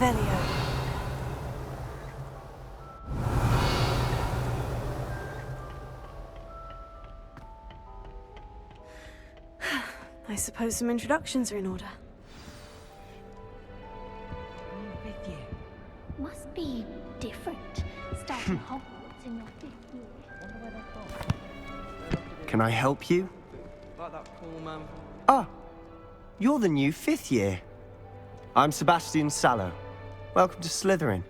Revelio. I suppose some introductions are in order. With you. Must be different. Starting Hogwarts in your 5th year. Wonder where they're from. Can I help you? Like that pool man. Ah, you're the new 5th year. I'm Sebastian Sallow. Welcome to Slytherin.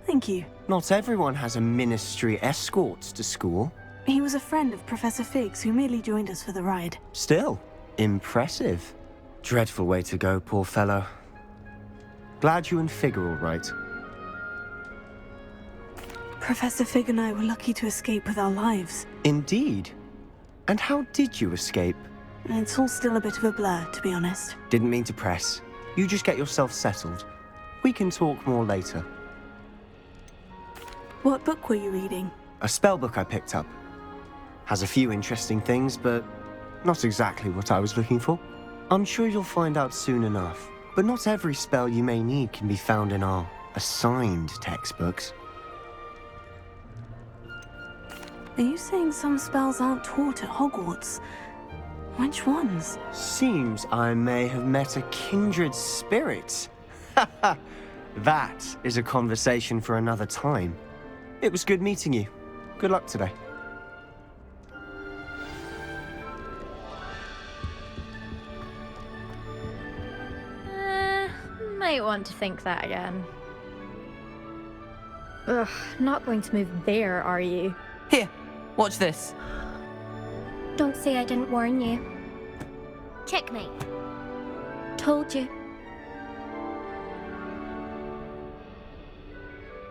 Thank you. Not everyone has a ministry escort to school. He was a friend of Professor Fig's who merely joined us for the ride. Still, impressive. Dreadful way to go, poor fellow. Glad you and Fig are all right. Professor Fig and I were lucky to escape with our lives. Indeed. And how did you escape? It's all still a bit of a blur, to be honest. Didn't mean to press. You just get yourself settled. We can talk more later. What book were you reading? A spell book I picked up. Has a few interesting things, but not exactly what I was looking for. I'm sure you'll find out soon enough. But not every spell you may need can be found in our assigned textbooks. Are you saying some spells aren't taught at Hogwarts? Which ones? Seems I may have met a kindred spirit. That is a conversation for another time. It was good meeting you. Good luck today. Might want to think that again. Ugh, not going to move there, are you? Here, watch this. Don't say I didn't warn you. Checkmate. Told you.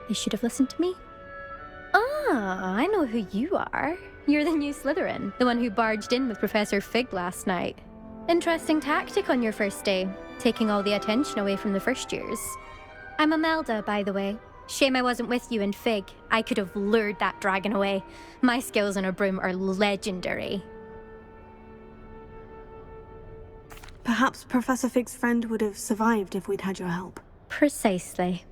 They should have listened to me. Ah, I know who you are. You're the new Slytherin, the one who barged in with Professor Fig last night. Interesting tactic on your first day, taking all the attention away from the first years. I'm Imelda, by the way. Shame I wasn't with you and Fig. I could have lured that dragon away. My skills on a broom are legendary. Perhaps Professor Fig's friend would have survived if we'd had your help. Precisely.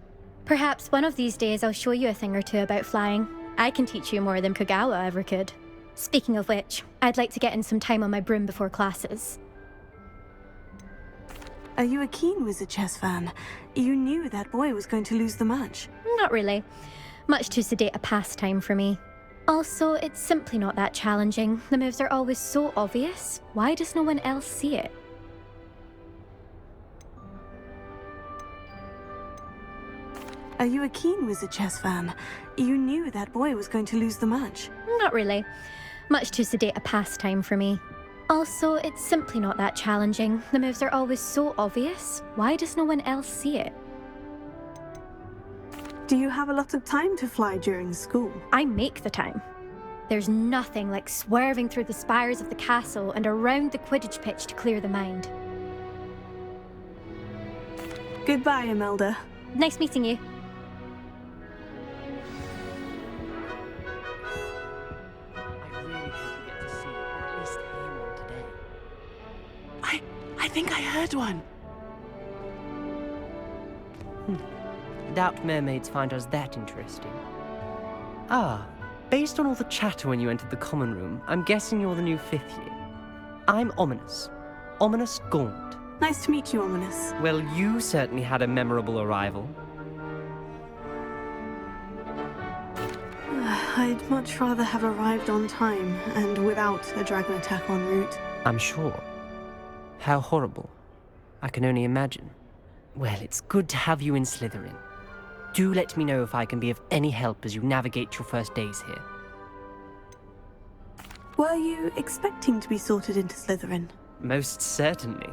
Perhaps one of these days I'll show you a thing or two about flying. I can teach you more than Kogawa ever could. Speaking of which, I'd like to get in some time on my broom before classes. Are you a keen Wizard chess fan? You knew that boy was going to lose the match. Not really. Much too sedate a pastime for me. Also, it's simply not that challenging. The moves are always so obvious. Why does no one else see it? Are you a keen Wizard chess fan? You knew that boy was going to lose the match. Not really. Much too sedate a pastime for me. Also, it's simply not that challenging. The moves are always so obvious. Why does no one else see it? Do you have a lot of time to fly during school? I make the time. There's nothing like swerving through the spires of the castle and around the Quidditch pitch to clear the mind. Goodbye, Imelda. Nice meeting you. I really hope we get to see, or at least hear one today. I think I heard one. Doubt mermaids find us that interesting. Ah, based on all the chatter when you entered the common room, I'm guessing you're the new 5th year. I'm Ominous. Ominous Gaunt. Nice to meet you, Ominous. Well, you certainly had a memorable arrival. I'd much rather have arrived on time and without a dragon attack en route. I'm sure. How horrible. I can only imagine. Well, it's good to have you in Slytherin. Do let me know if I can be of any help as you navigate your first days here. Were you expecting to be sorted into Slytherin? Most certainly.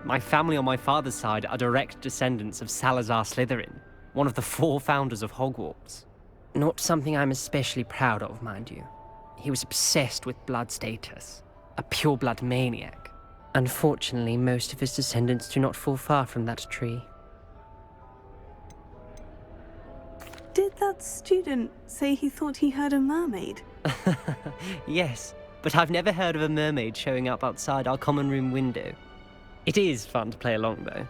My family on my father's side are direct descendants of Salazar Slytherin, one of the 4 founders of Hogwarts. Not something I'm especially proud of, mind you. He was obsessed with blood status, a pure-blood maniac. Unfortunately, most of his descendants do not fall far from that tree. Did that student say he thought he heard a mermaid? Yes, but I've never heard of a mermaid showing up outside our common room window. It is fun to play along, though.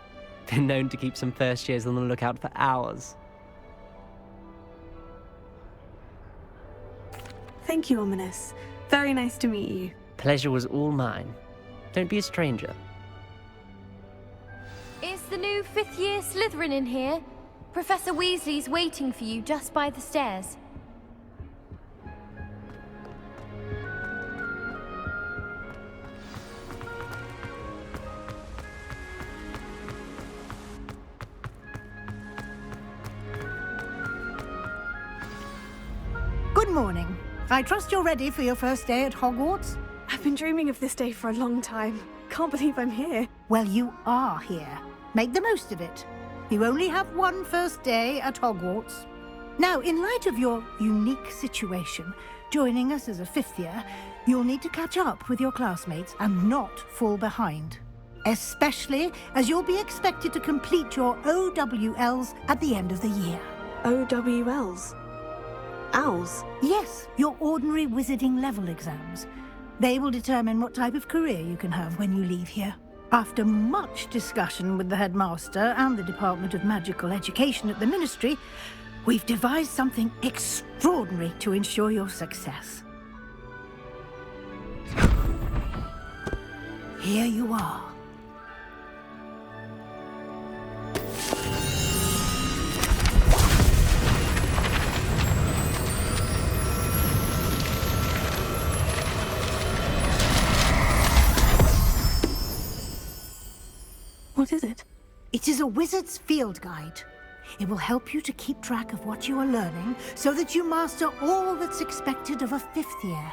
Been known to keep some first years on the lookout for hours. Thank you, Ominous. Very nice to meet you. Pleasure was all mine. Don't be a stranger. Is the new fifth-year Slytherin in here? Professor Weasley's waiting for you just by the stairs. Good morning. I trust you're ready for your first day at Hogwarts? I've been dreaming of this day for a long time. Can't believe I'm here. Well, you are here. Make the most of it. You only have one first day at Hogwarts. Now, in light of your unique situation, joining us as a fifth year, you'll need to catch up with your classmates and not fall behind. Especially as you'll be expected to complete your OWLs at the end of the year. OWLs? Owls? Yes, your ordinary wizarding level exams. They will determine what type of career you can have when you leave here. After much discussion with the headmaster and the Department of Magical Education at the Ministry, we've devised something extraordinary to ensure your success. Here you are. What is it? It is a wizard's field guide. It will help you to keep track of what you are learning so that you master all that's expected of a fifth year.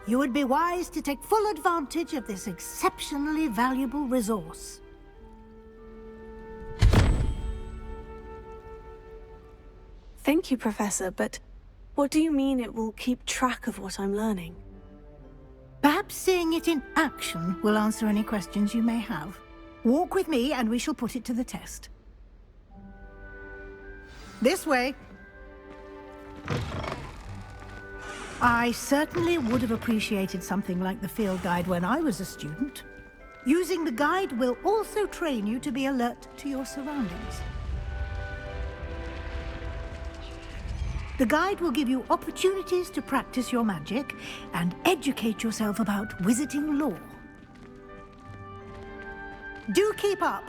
You would be wise to take full advantage of this exceptionally valuable resource. Thank you, Professor, but what do you mean it will keep track of what I'm learning? Perhaps seeing it in action will answer any questions you may have. Walk with me and we shall put it to the test. This way. I certainly would have appreciated something like the field guide when I was a student. Using the guide will also train you to be alert to your surroundings. The guide will give you opportunities to practice your magic and educate yourself about wizarding lore. Do keep up.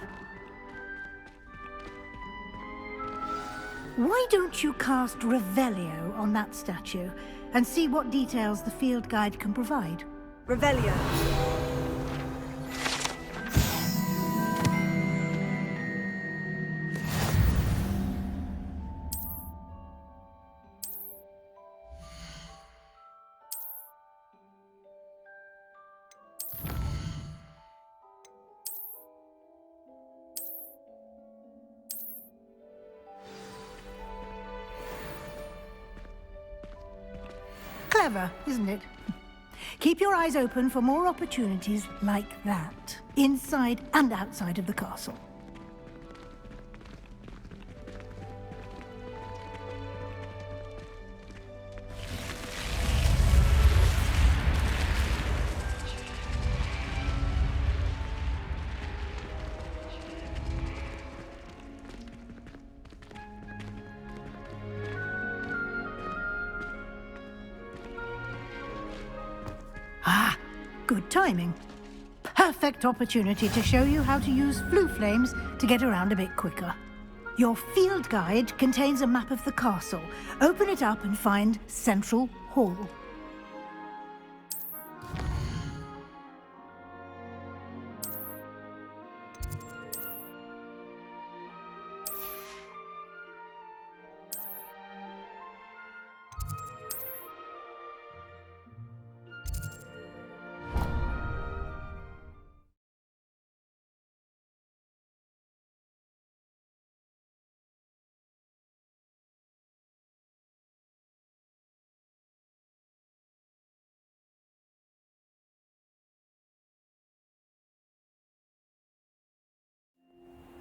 Why don't you cast Revelio on that statue and see what details the field guide can provide? Revelio. Clever, isn't it? Keep your eyes open for more opportunities like that, inside and outside of the castle. Ah, good timing. Perfect opportunity to show you how to use flue flames to get around a bit quicker. Your field guide contains a map of the castle. Open it up and find Central Hall.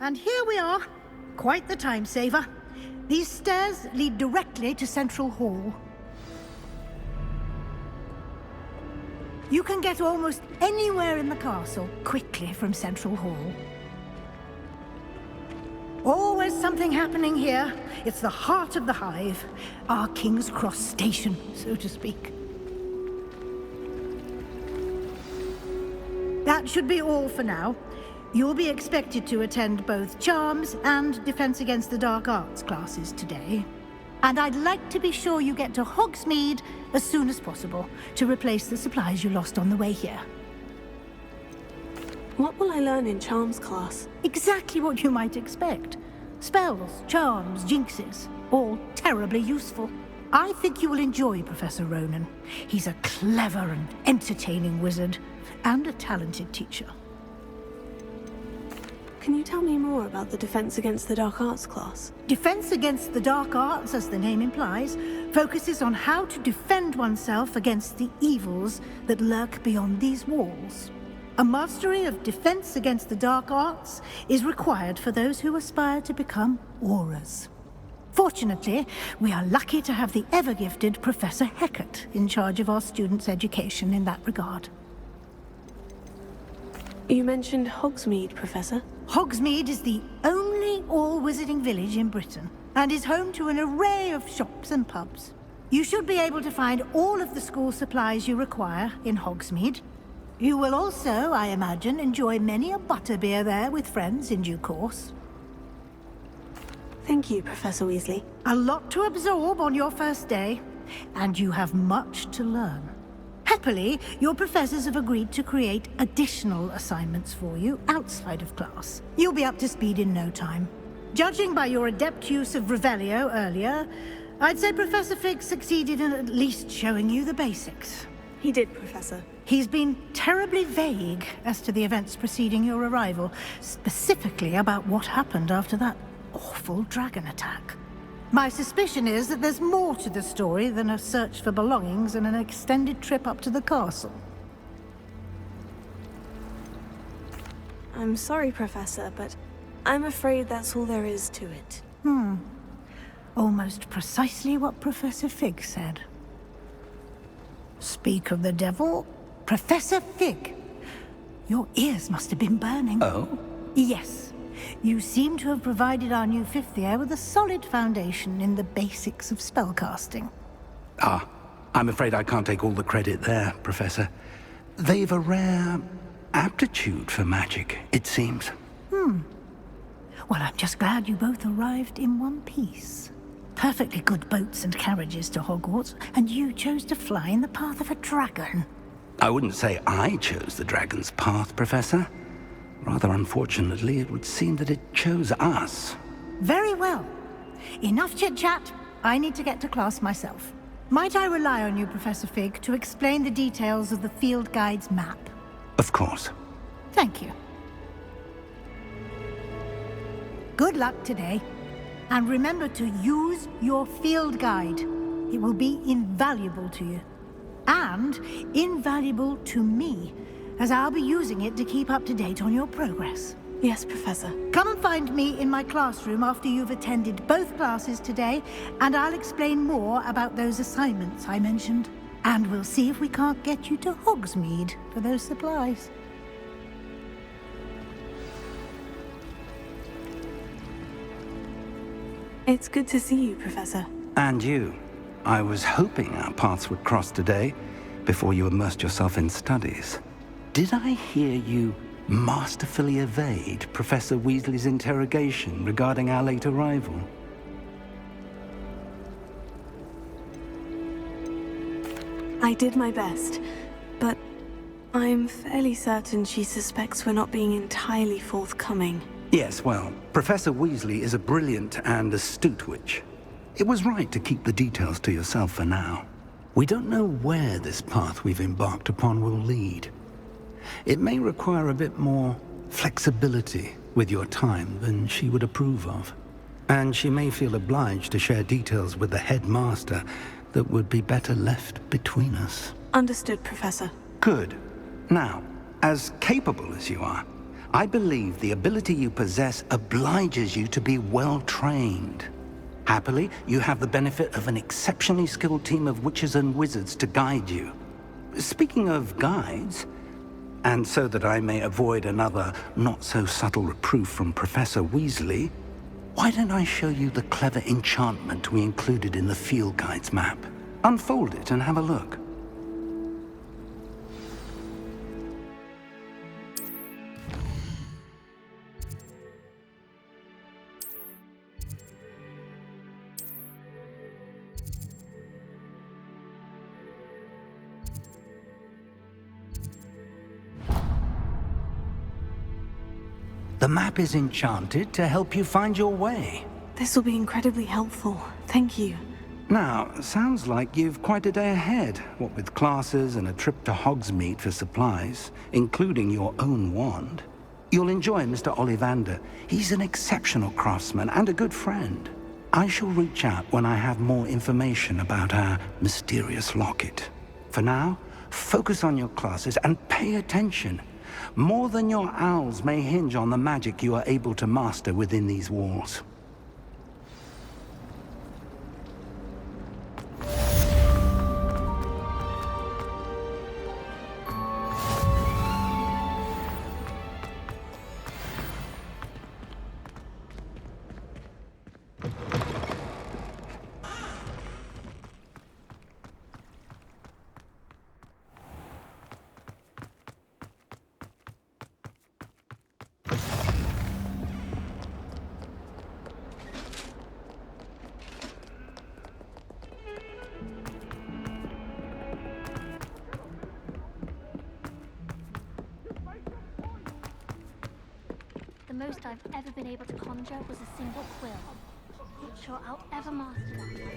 And here we are. Quite the time saver. These stairs lead directly to Central Hall. You can get almost anywhere in the castle quickly from Central Hall. Always something happening here. It's the heart of the hive. Our King's Cross station, so to speak. That should be all for now. You'll be expected to attend both Charms and Defense Against the Dark Arts classes today. And I'd like to be sure you get to Hogsmeade as soon as possible to replace the supplies you lost on the way here. What will I learn in Charms class? Exactly what you might expect. Spells, charms, jinxes, all terribly useful. I think you will enjoy Professor Ronan. He's a clever and entertaining wizard, and a talented teacher. Can you tell me more about the Defense Against the Dark Arts class? Defense Against the Dark Arts, as the name implies, focuses on how to defend oneself against the evils that lurk beyond these walls. A mastery of Defense Against the Dark Arts is required for those who aspire to become Aurors. Fortunately, we are lucky to have the ever-gifted Professor Hecat in charge of our students' education in that regard. You mentioned Hogsmeade, Professor. Hogsmeade is the only all-wizarding village in Britain, and is home to an array of shops and pubs. You should be able to find all of the school supplies you require in Hogsmeade. You will also, I imagine, enjoy many a butterbeer there with friends in due course. Thank you, Professor Weasley. A lot to absorb on your first day, and you have much to learn. Happily, your professors have agreed to create additional assignments for you outside of class. You'll be up to speed in no time. Judging by your adept use of Revelio earlier, I'd say Professor Fig succeeded in at least showing you the basics. He did, Professor. He's been terribly vague as to the events preceding your arrival, specifically about what happened after that awful dragon attack. My suspicion is that there's more to the story than a search for belongings and an extended trip up to the castle. I'm sorry, Professor, but I'm afraid that's all there is to it. Almost precisely what Professor Fig said. Speak of the devil, Professor Fig. Your ears must have been burning. Oh? Yes. You seem to have provided our new fifth year with a solid foundation in the basics of spellcasting. Ah, I'm afraid I can't take all the credit there, Professor. They've a rare aptitude for magic, it seems. Well, I'm just glad you both arrived in one piece. Perfectly good boats and carriages to Hogwarts, and you chose to fly in the path of a dragon. I wouldn't say I chose the dragon's path, Professor. Rather unfortunately, it would seem that it chose us. Very well. Enough chit-chat. I need to get to class myself. Might I rely on you, Professor Fig, to explain the details of the field guide's map? Of course. Thank you. Good luck today. And remember to use your field guide. It will be invaluable to you. And invaluable to me, as I'll be using it to keep up to date on your progress. Yes, Professor. Come and find me in my classroom after you've attended both classes today, and I'll explain more about those assignments I mentioned. And we'll see if we can't get you to Hogsmeade for those supplies. It's good to see you, Professor. And you. I was hoping our paths would cross today, before you immersed yourself in studies. Did I hear you masterfully evade Professor Weasley's interrogation regarding our late arrival? I did my best, but I'm fairly certain she suspects we're not being entirely forthcoming. Yes, well, Professor Weasley is a brilliant and astute witch. It was right to keep the details to yourself for now. We don't know where this path we've embarked upon will lead. It may require a bit more flexibility with your time than she would approve of. And she may feel obliged to share details with the headmaster that would be better left between us. Understood, Professor. Good. Now, as capable as you are, I believe the ability you possess obliges you to be well-trained. Happily, you have the benefit of an exceptionally skilled team of witches and wizards to guide you. Speaking of guides, and so that I may avoid another not-so-subtle reproof from Professor Weasley, Why don't I show you the clever enchantment we included in the field guide's map? Unfold it and have a look. The map is enchanted to help you find your way. This will be incredibly helpful. Thank you. Now, sounds like you've quite a day ahead, what with classes and a trip to Hogsmeade for supplies, including your own wand. You'll enjoy Mr. Ollivander. He's an exceptional craftsman and a good friend. I shall reach out when I have more information about our mysterious locket. For now, focus on your classes and pay attention. More than your owls may hinge on the magic you are able to master within these walls. The most I've ever been able to conjure was a single quill. Not sure I'll ever master that.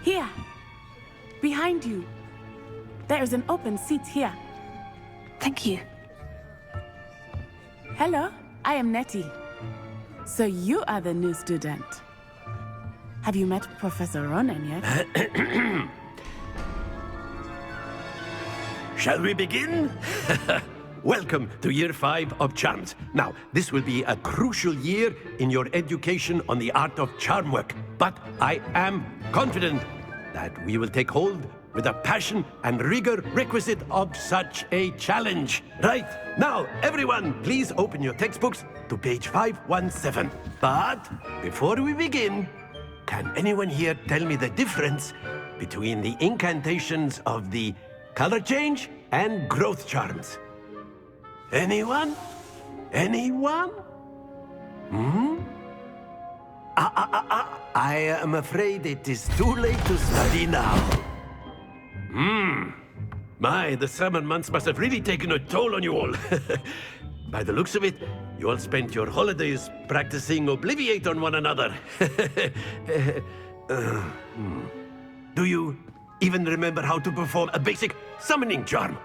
Here. Behind you. There is an open seat here. Thank you. Hello, I am Nettie. So you are the new student. Have you met Professor Ronan yet? Shall we begin? Welcome to Year 5 of Charms. Now, this will be a crucial year in your education on the art of charm work. But I am confident that we will take hold with the passion and rigor requisite of such a challenge. Right, now, everyone, please open your textbooks to page 517. But before we begin, can anyone here tell me the difference between the incantations of the color change and growth charms? Anyone? Anyone? I am afraid it is too late to study now. My, the summer months must have really taken a toll on you all. By the looks of it, you all spent your holidays practicing Obliviate on one another. Do you even remember how to perform a basic summoning charm?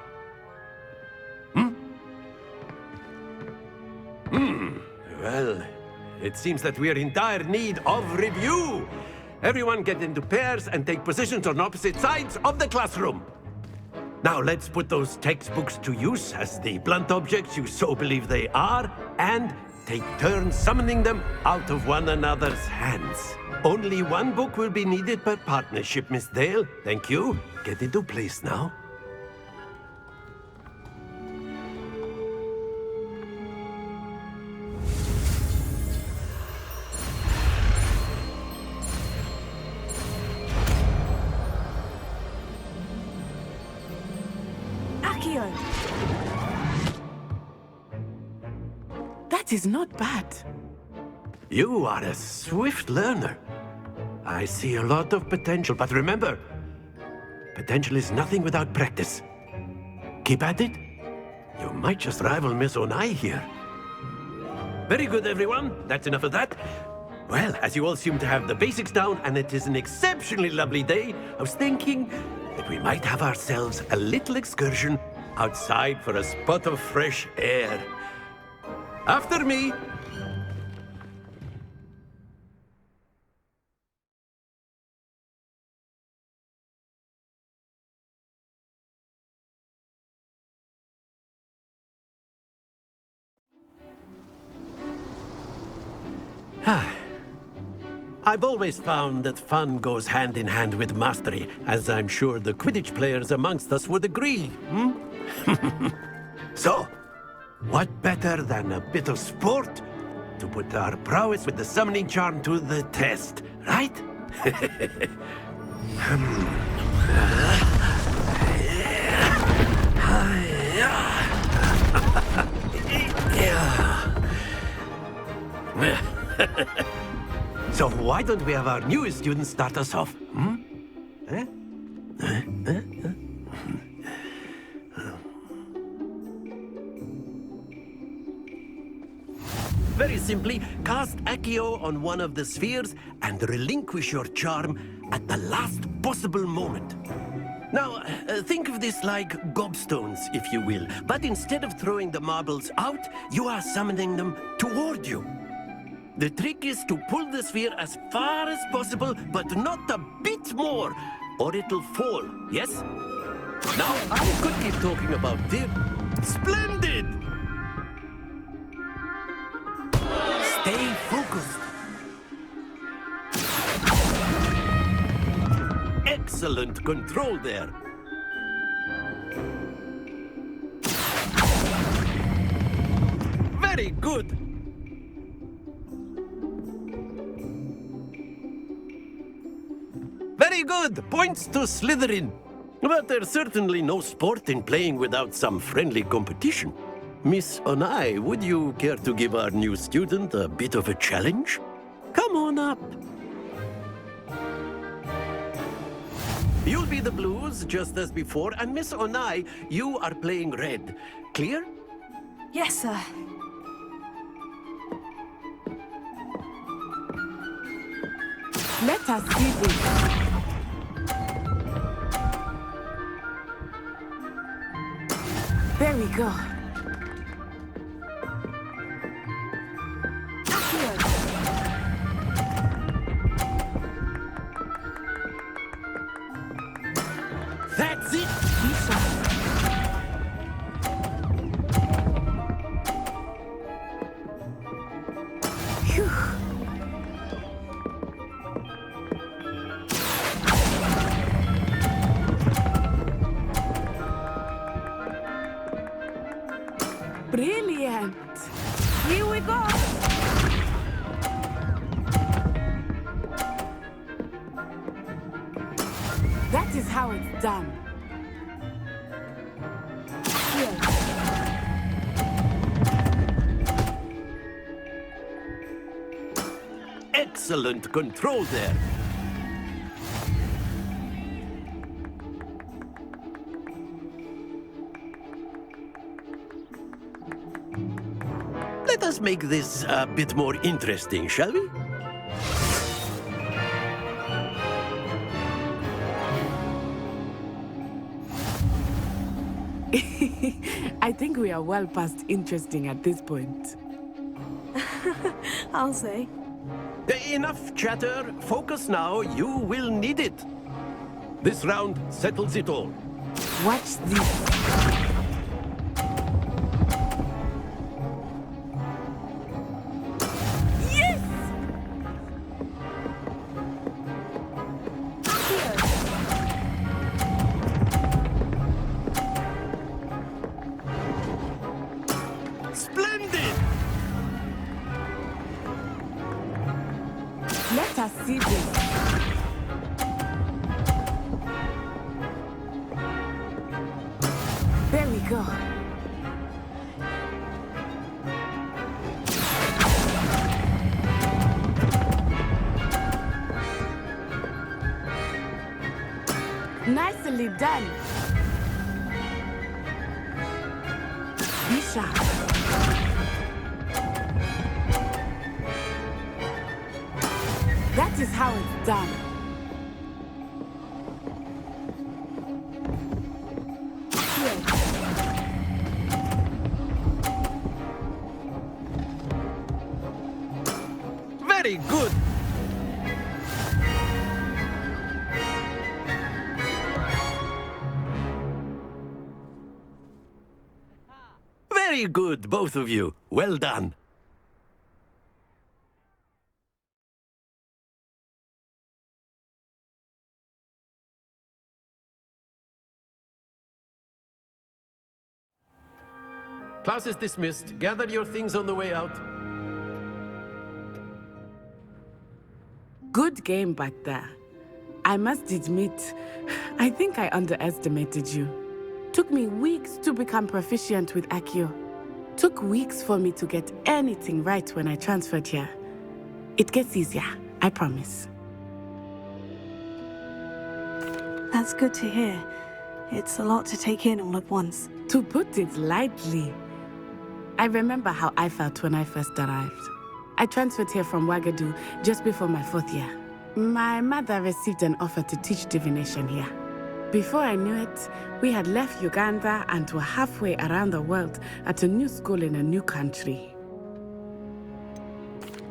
Well, it seems that we are in dire need of review. Everyone get into pairs and take positions on opposite sides of the classroom. Now let's put those textbooks to use as the blunt objects you so believe they are, and take turns summoning them out of one another's hands. Only one book will be needed per partnership, Miss Dale. Thank you. Get into place now. Akio! That is not bad. You are a swift learner. I see a lot of potential, but remember, potential is nothing without practice. Keep at it. You might just rival Miss Onai here. Very good, everyone. That's enough of that. Well, as you all seem to have the basics down, and it is an exceptionally lovely day, I was thinking that we might have ourselves a little excursion outside for a spot of fresh air. After me. I've always found that fun goes hand in hand with mastery, as I'm sure the Quidditch players amongst us would agree. So, what better than a bit of sport to put our prowess with the summoning charm to the test, right? So why don't we have our newest student start us off? Hmm? Eh? Very simply, cast Accio on one of the spheres and relinquish your charm at the last possible moment. Now, think of this like gobstones, if you will, but instead of throwing the marbles out, you are summoning them toward you. The trick is to pull the sphere as far as possible, but not a bit more, or it'll fall, yes? Now, I could keep talking about this. Splendid! Stay focused. Excellent control there. Very good. Very good. Points to Slytherin. But there's certainly no sport in playing without some friendly competition. Miss Onai, would you care to give our new student a bit of a challenge? Come on up. You'll be the blues, just as before, and Miss Onai, you are playing red. Clear? Yes, sir. Let us see this. There we go. That's it! Phew. Brilliant! Here we go! That is how it's done. Here. Excellent control there. Let us make this a bit more interesting, shall we? I think we are well past interesting at this point. I'll say. Enough chatter. Focus now. You will need it. This round settles it all. Watch this. Splendid! Let us see this. There we go. Nicely done. Be sharp. That is how it's done. Here. Very good. Very good, both of you. Well done. class is dismissed. Gather your things on the way out. Good game back there. I must admit, I think I underestimated you. Took me weeks to become proficient with Accio. Took weeks for me to get anything right when I transferred here. It gets easier, I promise. That's good to hear. It's a lot to take in all at once. To put it lightly, I remember how I felt when I first arrived. I transferred here from Wagadu just before my 4th year. My mother received an offer to teach divination here. Before I knew it, we had left Uganda and were halfway around the world at a new school in a new country.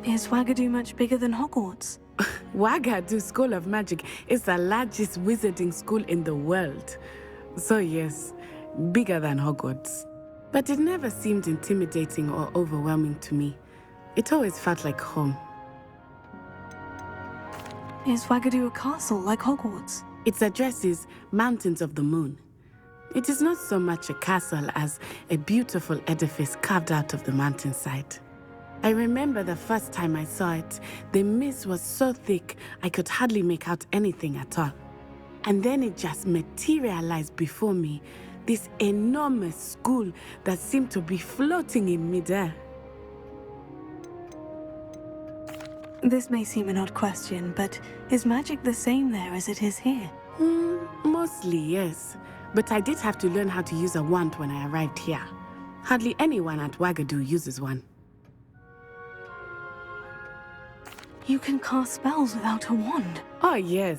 Is Wagadu much bigger than Hogwarts? Wagadu School of Magic is the largest wizarding school in the world. So yes, bigger than Hogwarts. But it never seemed intimidating or overwhelming to me. It always felt like home. Is Wagadu a castle like Hogwarts? Its address is Mountains of the Moon. It is not so much a castle as a beautiful edifice carved out of the mountainside. I remember the first time I saw it, the mist was so thick I could hardly make out anything at all. And then it just materialized before me, this enormous school that seemed to be floating in midair. This may seem an odd question, but is magic the same there as it is here? Mostly, yes. But I did have to learn how to use a wand when I arrived here. Hardly anyone at Wagadu uses one. You can cast spells without a wand? Oh, yes.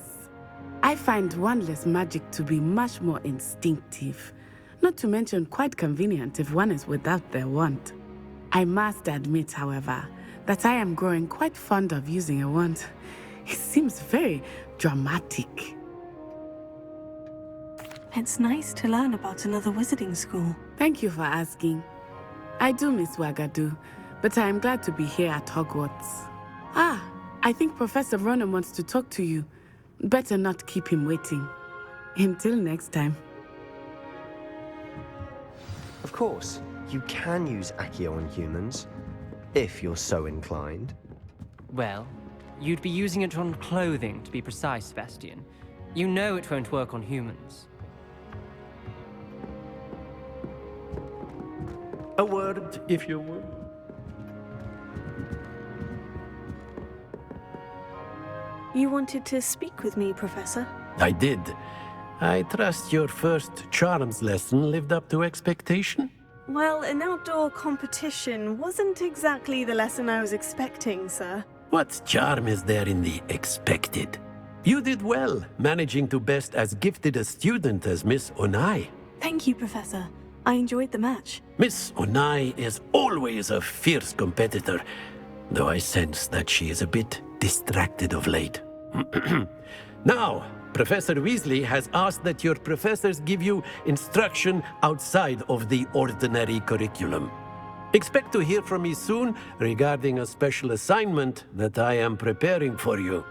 I find wandless magic to be much more instinctive. Not to mention quite convenient if one is without their wand. I must admit, however, that I am growing quite fond of using a wand. It seems very dramatic. It's nice to learn about another wizarding school. Thank you for asking. I do miss Wagadu, but I am glad to be here at Hogwarts. I think Professor Ronan wants to talk to you. Better not keep him waiting. Until next time. Of course, you can use Accio on humans, if you're so inclined. Well, you'd be using it on clothing, to be precise, Sebastian. You know it won't work on humans. A word, if you will. You wanted to speak with me, Professor? I did. I trust your first charms lesson lived up to expectation? Well, an outdoor competition wasn't exactly the lesson I was expecting, sir. What charm is there in the expected? You did well, managing to best as gifted a student as Miss Onai. Thank you, Professor. I enjoyed the match. Miss Onai is always a fierce competitor, though I sense that she is a bit distracted of late. Now, Professor Weasley has asked that your professors give you instruction outside of the ordinary curriculum. Expect to hear from me soon regarding a special assignment that I am preparing for you.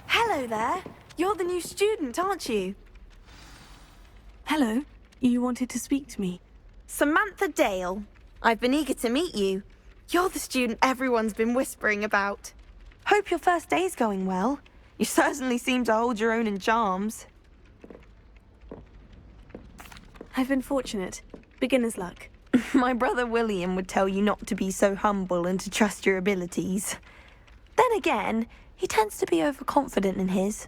Hello there. You're the new student, aren't you? Hello. You wanted to speak to me. Samantha Dale. I've been eager to meet you. You're the student everyone's been whispering about. Hope your first day's going well. You certainly seem to hold your own in charms. I've been fortunate. Beginner's luck. My brother William would tell you not to be so humble and to trust your abilities. Then again, he tends to be overconfident in his.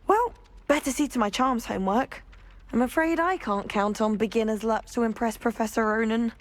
Well, better see to my charms homework. I'm afraid I can't count on beginner's luck to impress Professor Ronan.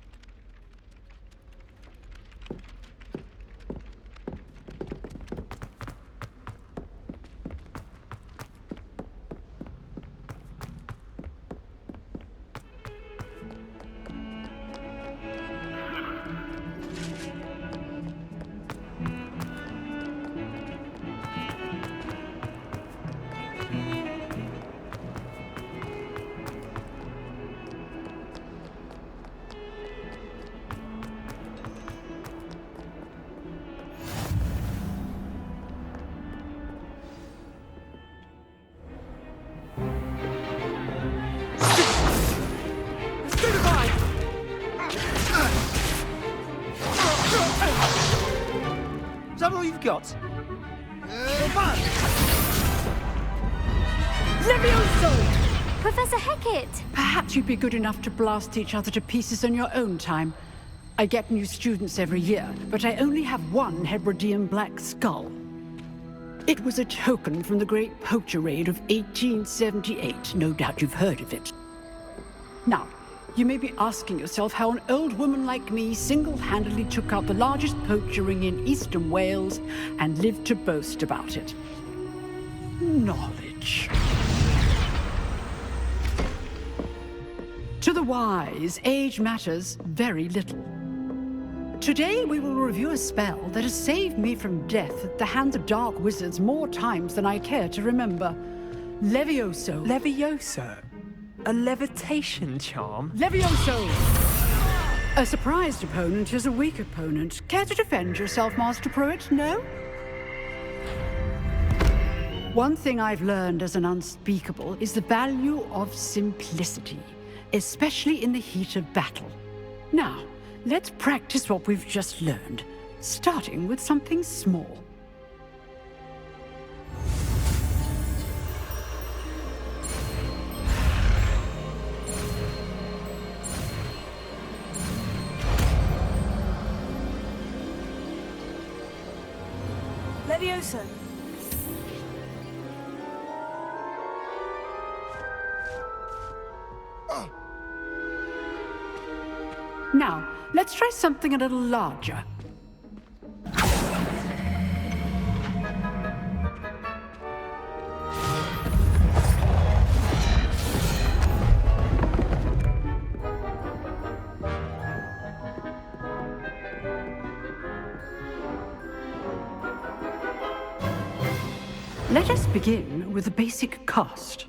that all you've got? Levioso! Professor Hecat! Perhaps you'd be good enough to blast each other to pieces on your own time. I get new students every year, but I only have one Hebridean black skull. It was a token from the Great Poacher Raid of 1878. No doubt you've heard of it. Now, you may be asking yourself how an old woman like me single-handedly took out the largest poacher ring in eastern Wales and lived to boast about it. Knowledge. To the wise, age matters very little. Today we will review a spell that has saved me from death at the hands of dark wizards more times than I care to remember. Levioso. Levioso? A levitation charm? Levioso! A surprised opponent is a weak opponent. Care to defend yourself, Master Pruitt? No? One thing I've learned as an unspeakable is the value of simplicity, especially in the heat of battle. Now, let's practice what we've just learned, starting with something small. Levioso. Now, let's try something a little larger. Let us begin with the basic cast.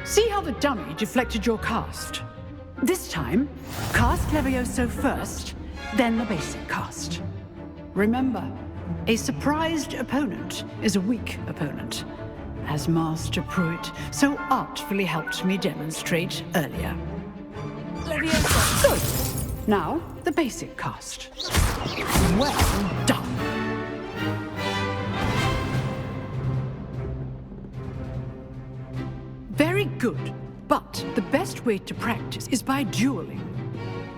See how the dummy deflected your cast? This time, cast Levioso first, then the basic cast. Remember, a surprised opponent is a weak opponent, as Master Pruitt so artfully helped me demonstrate earlier. Levioso. Good. Now, the basic cast. Well done. Very good, but the best way to practice is by dueling.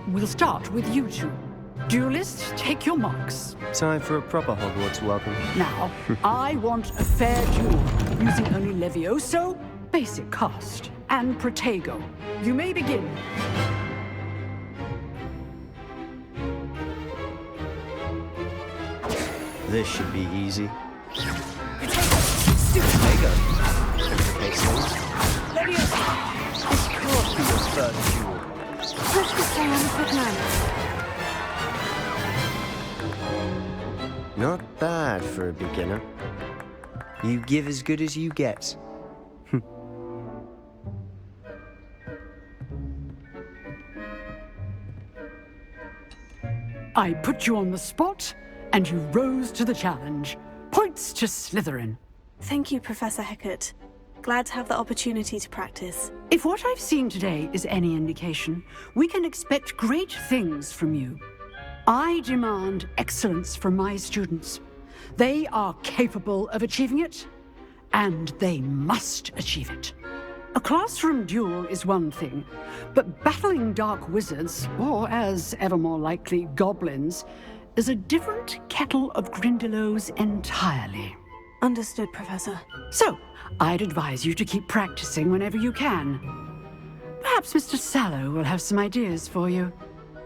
We'll start with you two. Duelists, take your marks. Time for a proper Hogwarts welcome. Now, I want a fair duel, using only Levioso, basic cast, and Protego. You may begin. This should be easy. Protego. Levioso. This can't be your first duel. Let's just stay on the good manners. Not bad for a beginner. You give as good as you get. I put you on the spot, and you rose to the challenge. Points to Slytherin. Thank you, Professor Hecat. Glad to have the opportunity to practice. If what I've seen today is any indication, we can expect great things from you. I demand excellence from my students. They are capable of achieving it, and they must achieve it. A classroom duel is one thing, but battling dark wizards, or as ever more likely, goblins, is a different kettle of Grindylows entirely. Understood, Professor. So, I'd advise you to keep practicing whenever you can. Perhaps Mr. Sallow will have some ideas for you.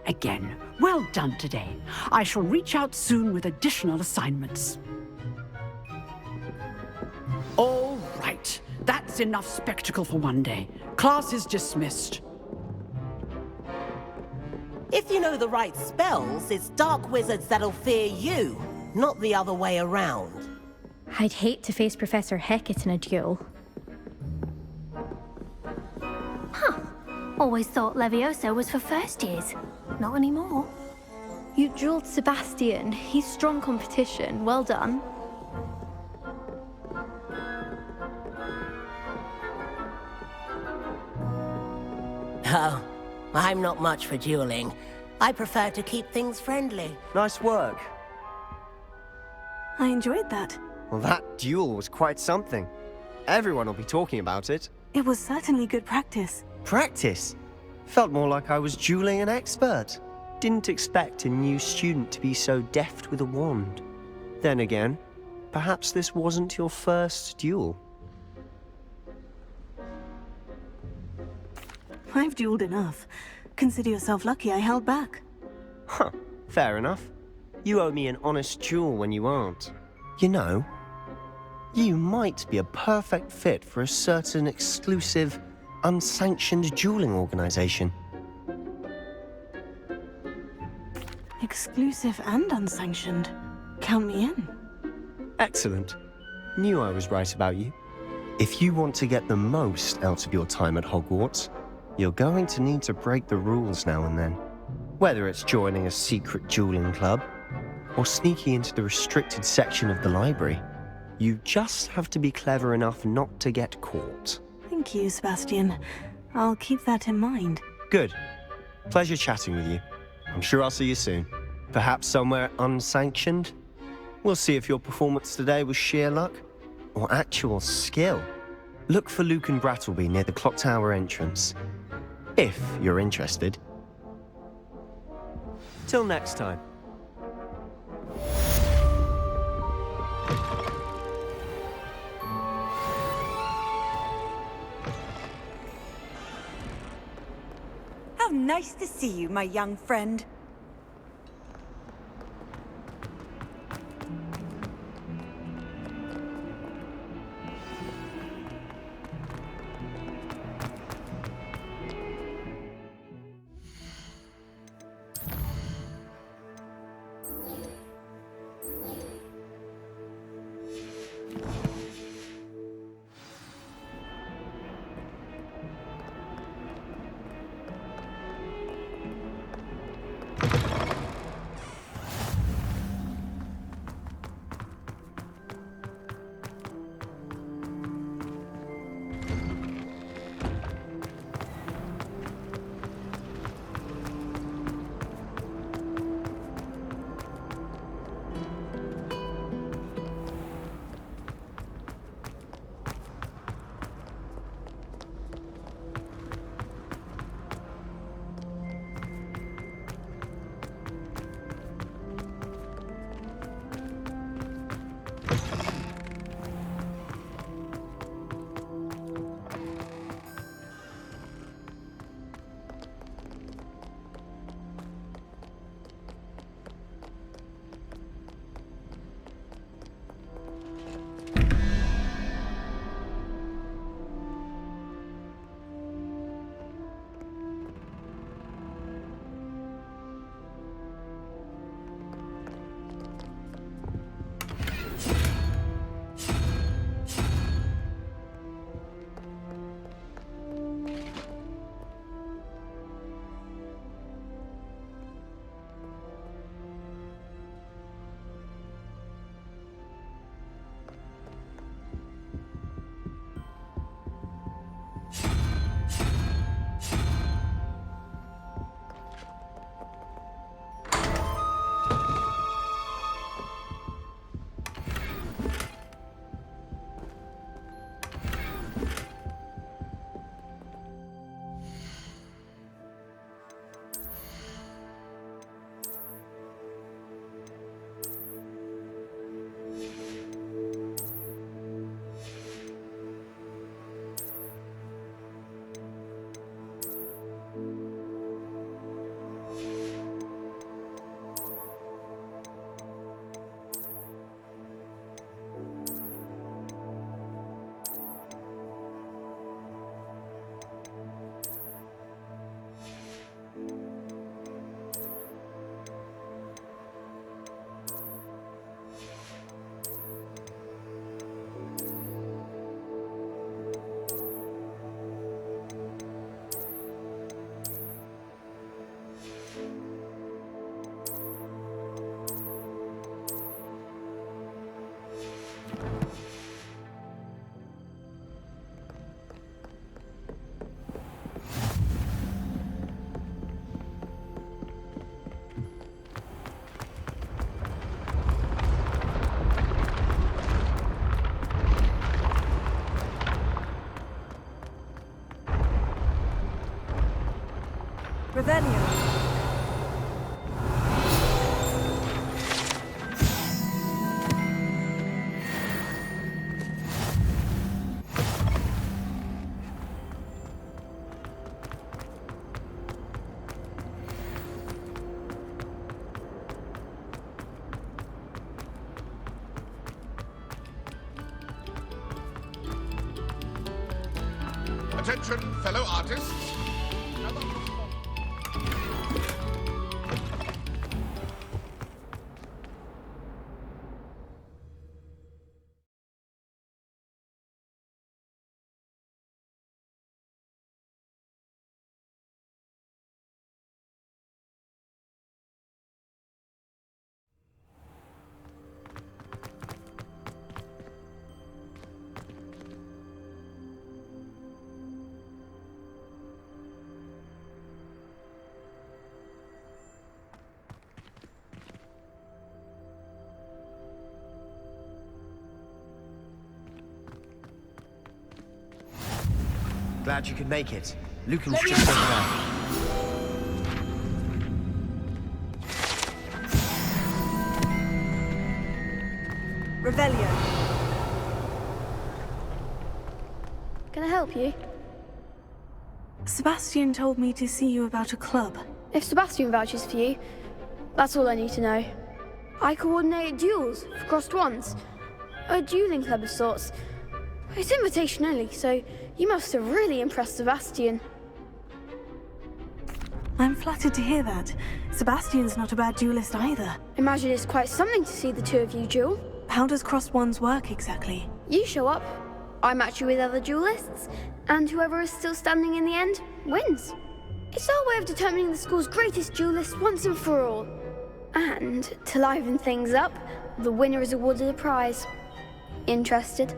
Again, well done today. I shall reach out soon with additional assignments. All right. That's enough spectacle for one day. Class is dismissed. If you know the right spells, it's dark wizards that'll fear you, not the other way around. I'd hate to face Professor Hecat in a duel. Huh. Always thought Levioso was for first years. Not anymore. You dueled Sebastian. He's strong competition. Well done. Oh, I'm not much for dueling. I prefer to keep things friendly. Nice work. I enjoyed that. Well, that duel was quite something. Everyone will be talking about it. It was certainly good practice. Practice? Felt more like I was dueling an expert. Didn't expect a new student to be so deft with a wand. Then again, perhaps this wasn't your first duel. I've dueled enough. Consider yourself lucky I held back. Huh, fair enough. You owe me an honest duel when you aren't. You know, you might be a perfect fit for a certain exclusive, unsanctioned dueling organization. Exclusive and unsanctioned. Count me in. Excellent. Knew I was right about you. If you want to get the most out of your time at Hogwarts, you're going to need to break the rules now and then. Whether it's joining a secret dueling club, or sneaking into the restricted section of the library, you just have to be clever enough not to get caught. Thank you, Sebastian. I'll keep that in mind. Good. Pleasure chatting with you. I'm sure I'll see you soon. Perhaps somewhere unsanctioned? We'll see if your performance today was sheer luck or actual skill. Look for Luke and Brattleby near the clock tower entrance, if you're interested. Till next time. How nice to see you, my young friend. Revelio. Attention, fellow artists. Glad you could make it. Lucan's just over there. Revelio. Can I help you? Sebastian told me to see you about a club. If Sebastian vouches for you, that's all I need to know. I coordinate duels for crossed ones. A dueling club of sorts. It's invitation only, so you must have really impressed Sebastian. I'm flattered to hear that. Sebastian's not a bad duelist either. Imagine it's quite something to see the two of you duel. How does crossed ones work exactly? You show up, I match you with other duelists, and whoever is still standing in the end wins. It's our way of determining the school's greatest duelist once and for all. And to liven things up, the winner is awarded a prize. Interested?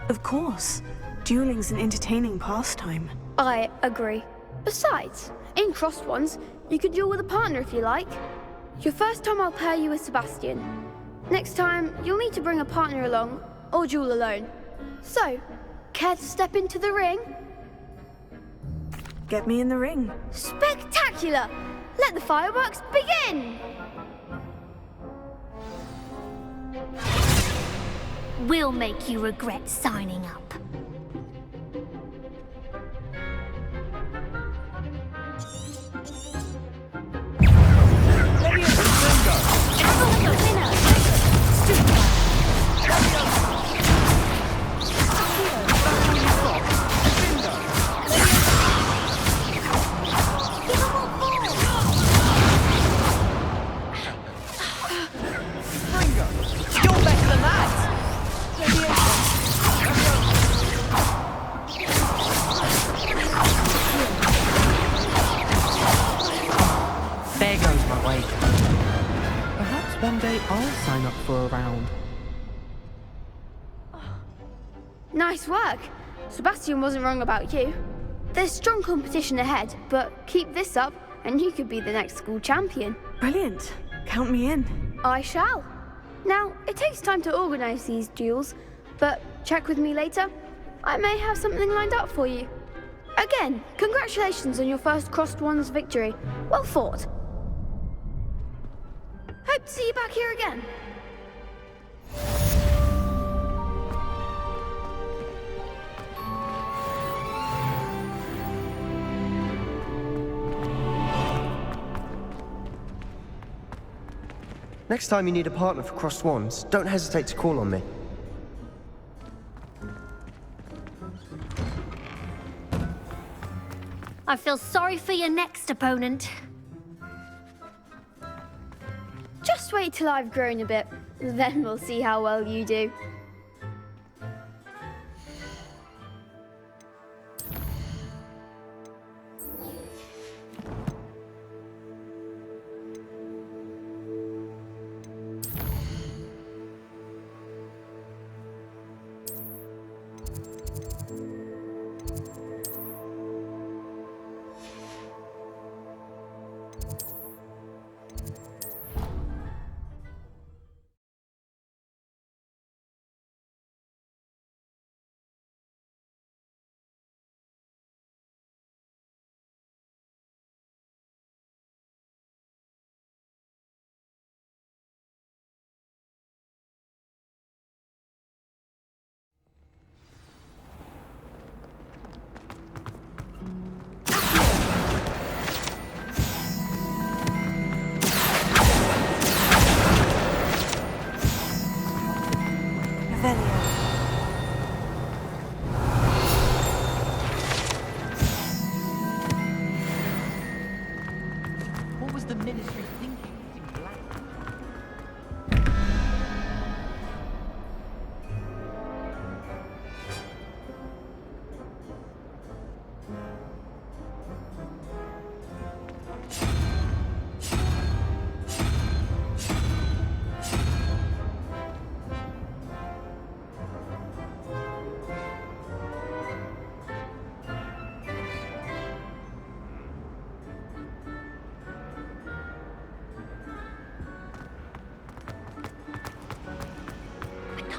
Of course. Dueling's an entertaining pastime. I agree. Besides, in crossed ones, you could duel with a partner if you like. Your first time I'll pair you with Sebastian. Next time, you'll need to bring a partner along, or duel alone. So, care to step into the ring? Get me in the ring. Spectacular! Let the fireworks begin! We'll make you regret signing up. There goes my wager. Perhaps one day I'll sign up for a round. Nice work. Sebastian wasn't wrong about you. There's strong competition ahead, but keep this up and you could be the next school champion. Brilliant. Count me in. I shall. Now, it takes time to organise these duels, but check with me later. I may have something lined up for you. Again, congratulations on your first crossed ones victory. Well fought. Hope to see you back here again. Next time you need a partner for crossed wands, don't hesitate to call on me. I feel sorry for your next opponent. Just wait till I've grown a bit, then we'll see how well you do.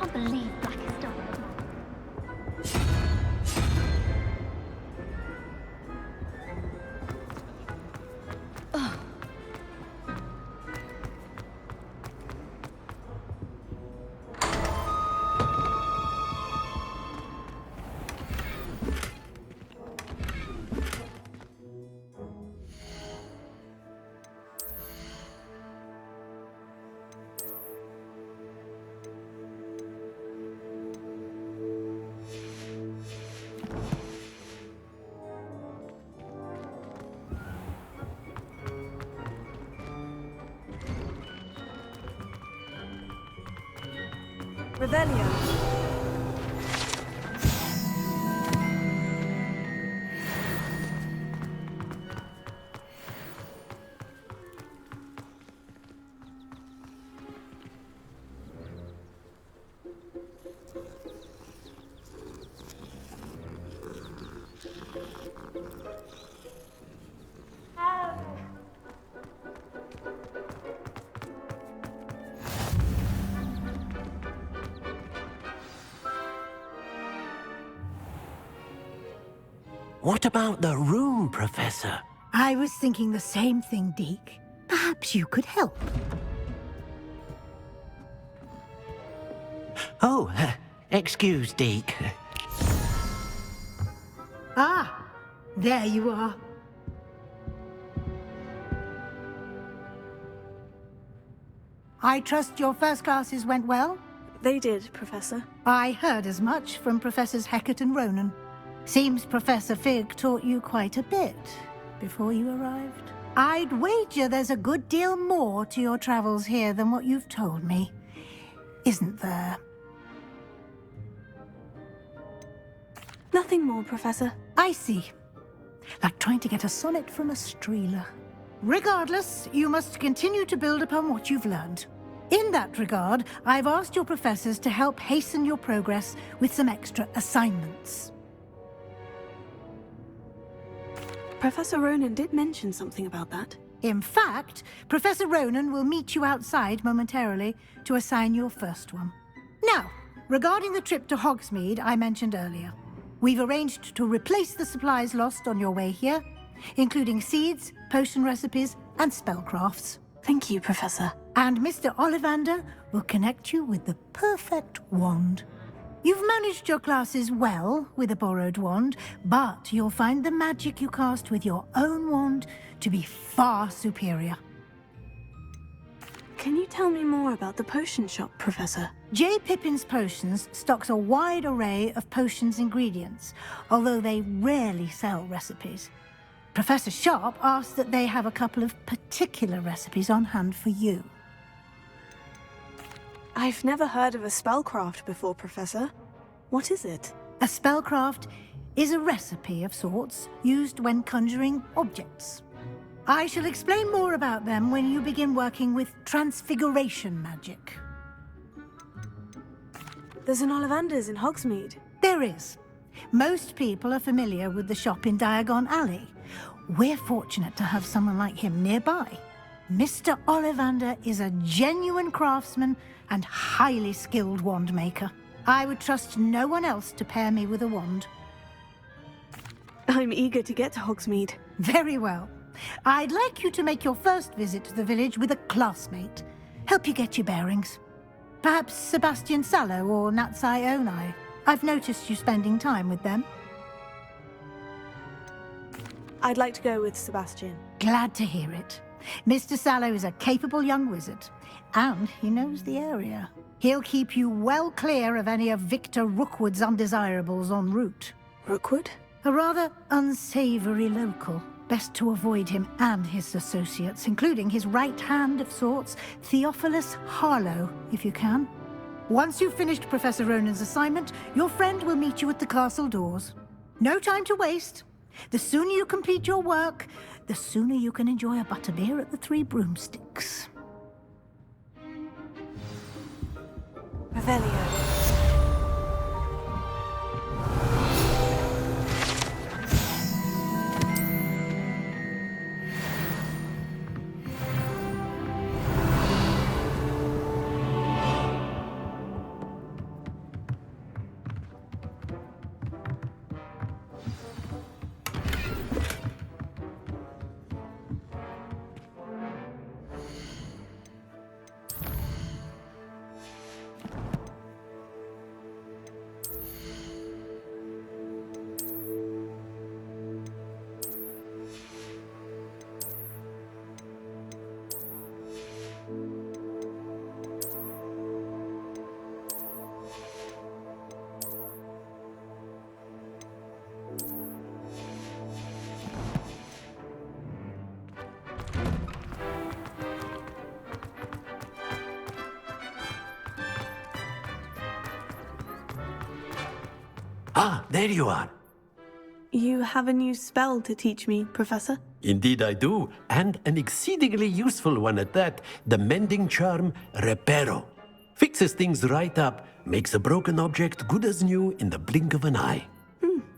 can't believe Black is done. Revelio. What about the room, Professor? I was thinking the same thing, Deke. Perhaps you could help. Oh, excuse, Deke. Ah, there you are. I trust your first classes went well? They did, Professor. I heard as much from Professors Hecat and Ronan. Seems Professor Fig taught you quite a bit before you arrived. I'd wager there's a good deal more to your travels here than what you've told me. Isn't there? Nothing more, Professor. I see. Like trying to get a sonnet from a streeler. Regardless, you must continue to build upon what you've learned. In that regard, I've asked your professors to help hasten your progress with some extra assignments. Professor Ronan did mention something about that. In fact, Professor Ronan will meet you outside momentarily to assign your first one. Now, regarding the trip to Hogsmeade I mentioned earlier, we've arranged to replace the supplies lost on your way here, including seeds, potion recipes, and spellcrafts. Thank you, Professor. And Mr. Ollivander will connect you with the perfect wand. You've managed your classes well with a borrowed wand, but you'll find the magic you cast with your own wand to be far superior. Can you tell me more about the potion shop, Professor? J. Pippin's Potions stocks a wide array of potions ingredients, although they rarely sell recipes. Professor Sharp asked that they have a couple of particular recipes on hand for you. I've never heard of a spellcraft before, Professor. What is it? A spellcraft is a recipe of sorts used when conjuring objects. I shall explain more about them when you begin working with transfiguration magic. There's an Ollivander's in Hogsmeade. There is. Most people are familiar with the shop in Diagon Alley. We're fortunate to have someone like him nearby. Mr. Ollivander is a genuine craftsman and highly skilled wand maker. I would trust no one else to pair me with a wand. I'm eager to get to Hogsmeade. Very well. I'd like you to make your first visit to the village with a classmate. Help you get your bearings. Perhaps Sebastian Sallow or Natsai Onai. I've noticed you spending time with them. I'd like to go with Sebastian. Glad to hear it. Mr. Sallow is a capable young wizard, and he knows the area. He'll keep you well clear of any of Victor Rookwood's undesirables en route. Rookwood? A rather unsavory local. Best to avoid him and his associates, including his right hand of sorts, Theophilus Harlow, if you can. Once you've finished Professor Ronan's assignment, your friend will meet you at the castle doors. No time to waste. The sooner you complete your work, the sooner you can enjoy a butterbeer at the Three Broomsticks. Revelio. Ah, there you are. You have a new spell to teach me, Professor? Indeed I do, and an exceedingly useful one at that. The mending charm, Reparo. Fixes things right up, makes a broken object good as new in the blink of an eye.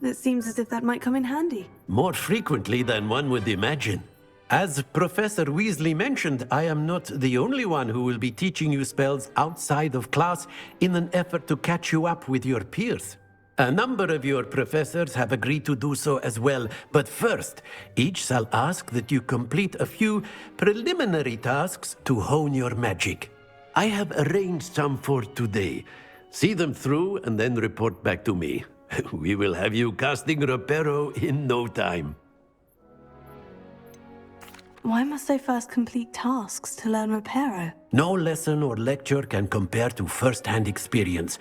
It seems as if that might come in handy. More frequently than one would imagine. As Professor Weasley mentioned, I am not the only one who will be teaching you spells outside of class in an effort to catch you up with your peers. A number of your professors have agreed to do so as well, but first, each shall ask that you complete a few preliminary tasks to hone your magic. I have arranged some for today. See them through and then report back to me. We will have you casting Reparo in no time. Why must I first complete tasks to learn Reparo? No lesson or lecture can compare to first-hand experience.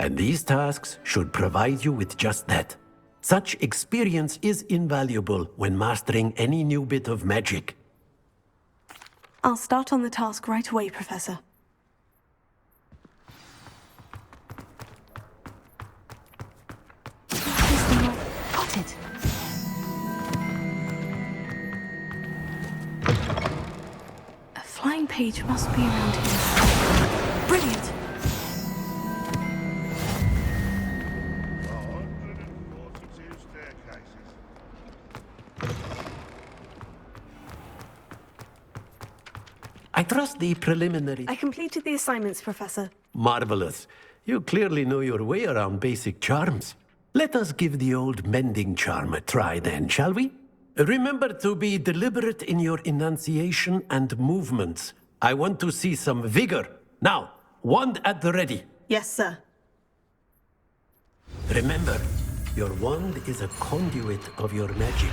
And these tasks should provide you with just that. Such experience is invaluable when mastering any new bit of magic. I'll start on the task right away, Professor. Got it. A flying page must be around here. Brilliant! I trust the preliminary... I completed the assignments, Professor. Marvelous. You clearly know your way around basic charms. Let us give the old mending charm a try then, shall we? Remember to be deliberate in your enunciation and movements. I want to see some vigor. Now, wand at the ready. Yes, sir. Remember, your wand is a conduit of your magic.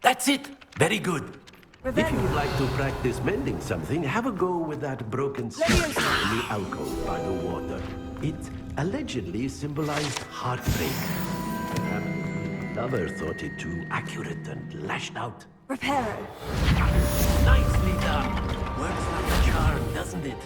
That's it! Very good. If you'd like to practice mending something, have a go with that broken stick in the alcove by the water. It allegedly symbolized heartbreak. Another thought it too accurate and lashed out. Reparo. Nicely done. Works like a charm, doesn't it?